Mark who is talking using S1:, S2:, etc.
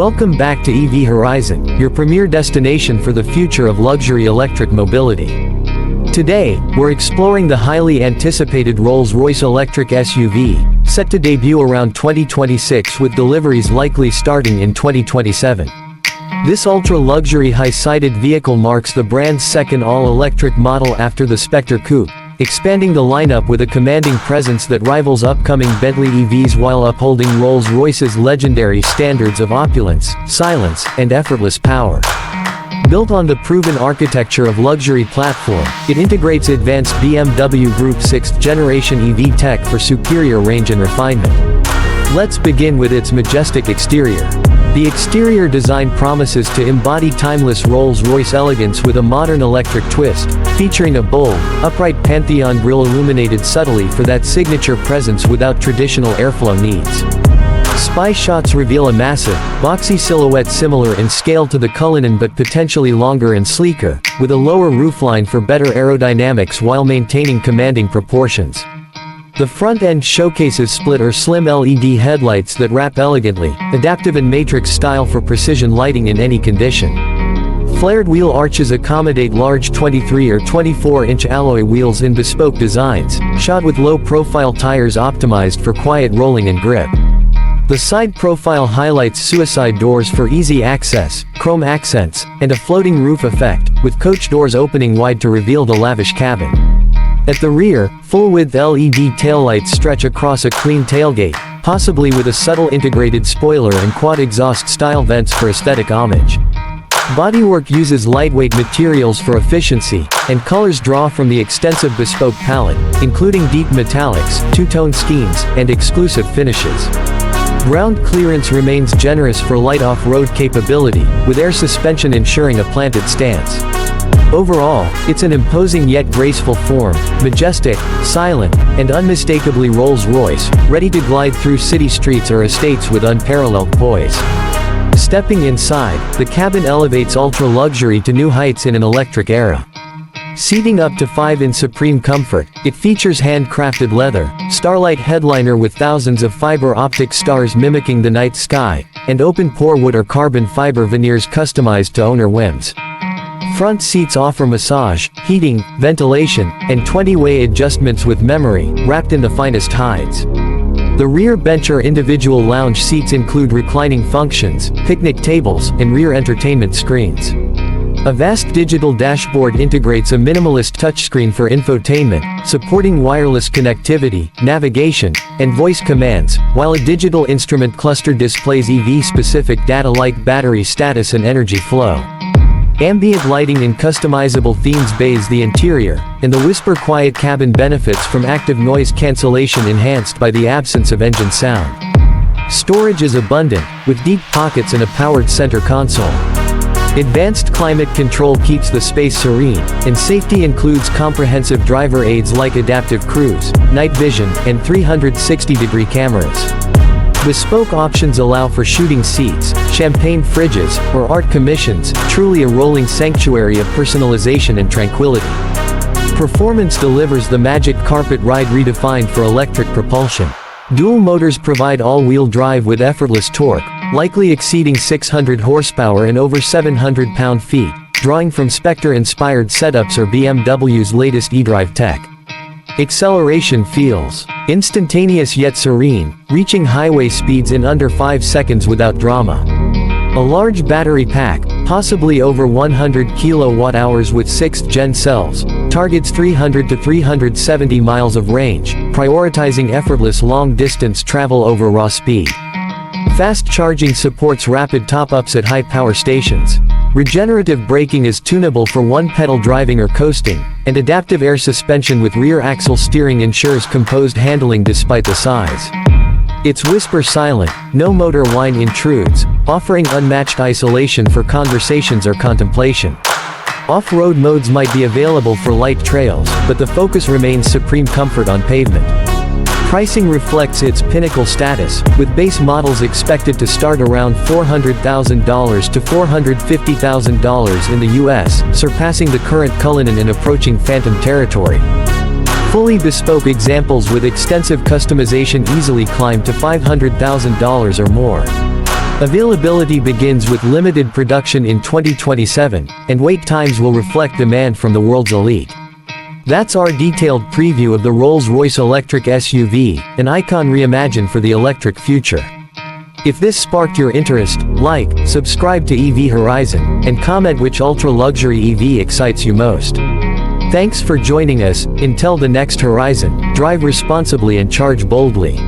S1: Welcome back to EV Horizon, your premier destination for the future of luxury electric mobility. Today, we're exploring the highly anticipated Rolls-Royce Electric SUV, set to debut around 2026 with deliveries likely starting in 2027. This ultra-luxury high-sided vehicle marks the brand's second all-electric model after the Spectre coupe, expanding the lineup with a commanding presence that rivals upcoming Bentley EVs while upholding Rolls-Royce's legendary standards of opulence, silence, and effortless power. Built on the proven architecture of luxury platform, it integrates advanced BMW Group's 6th-generation EV tech for superior range and refinement. Let's begin with its majestic exterior. The exterior design promises to embody timeless Rolls-Royce elegance with a modern electric twist, featuring a bold, upright Pantheon grille illuminated subtly for that signature presence without traditional airflow needs. Spy shots reveal a massive, boxy silhouette similar in scale to the Cullinan but potentially longer and sleeker, with a lower roofline for better aerodynamics while maintaining commanding proportions. The front end showcases split or slim LED headlights that wrap elegantly, adaptive and matrix style for precision lighting in any condition. Flared wheel arches accommodate large 23 or 24-inch alloy wheels in bespoke designs, shod with low-profile tires optimized for quiet rolling and grip. The side profile highlights suicide doors for easy access, chrome accents, and a floating roof effect, with coach doors opening wide to reveal the lavish cabin. At the rear, full-width LED taillights stretch across a clean tailgate, possibly with a subtle integrated spoiler and quad exhaust style vents for aesthetic homage. Bodywork uses lightweight materials for efficiency, and colors draw from the extensive bespoke palette, including deep metallics, two-tone schemes, and exclusive finishes. Ground clearance remains generous for light off-road capability, with air suspension ensuring a planted stance. Overall, it's an imposing yet graceful form, majestic, silent, and unmistakably Rolls-Royce, ready to glide through city streets or estates with unparalleled poise. Stepping inside, the cabin elevates ultra-luxury to new heights in an electric era. Seating up to 5 in supreme comfort, it features handcrafted leather, starlight headliner with thousands of fiber optic stars mimicking the night sky, and open-pore wood or carbon fiber veneers customized to owner whims. Front seats offer massage, heating, ventilation, and 20-way adjustments with memory, wrapped in the finest hides. The rear bench or individual lounge seats include reclining functions, picnic tables, and rear entertainment screens. A vast digital dashboard integrates a minimalist touchscreen for infotainment, supporting wireless connectivity, navigation, and voice commands, while a digital instrument cluster displays EV-specific data like battery status and energy flow. Ambient lighting and customizable themes bathe the interior, and the whisper quiet cabin benefits from active noise cancellation enhanced by the absence of engine sound. Storage is abundant, with deep pockets and a powered center console. Advanced climate control keeps the space serene, and safety includes comprehensive driver aids like adaptive cruise, night vision, and 360-degree cameras. Bespoke options allow for shooting seats, champagne fridges, or art commissions, truly a rolling sanctuary of personalization and tranquility. Performance delivers the magic carpet ride redefined for electric propulsion. Dual motors provide all-wheel drive with effortless torque, likely exceeding 600 horsepower and over 700 pound-feet, drawing from Spectre-inspired setups or BMW's latest eDrive tech. Acceleration feels instantaneous yet serene, reaching highway speeds in under 5 seconds without drama. A large battery pack, possibly over 100 kWh with 6th-gen cells, targets 300 to 370 miles of range, prioritizing effortless long-distance travel over raw speed. Fast charging supports rapid top-ups at high power stations. Regenerative braking is tunable for one-pedal driving or coasting, and adaptive air suspension with rear axle steering ensures composed handling despite the size. It's whisper silent, no motor whine intrudes, offering unmatched isolation for conversations or contemplation. Off-road modes might be available for light trails, but the focus remains supreme comfort on pavement. Pricing reflects its pinnacle status, with base models expected to start around $400,000 to $450,000 in the US, surpassing the current Cullinan and approaching phantom territory. Fully bespoke examples with extensive customization easily climb to $500,000 or more. Availability begins with limited production in 2027, and wait times will reflect demand from the world's elite. That's our detailed preview of the Rolls-Royce Electric SUV, an icon reimagined for the electric future. If this sparked your interest, like, subscribe to EV Horizon, and comment which ultra-luxury EV excites you most. Thanks for joining us. Until the next horizon, drive responsibly and charge boldly.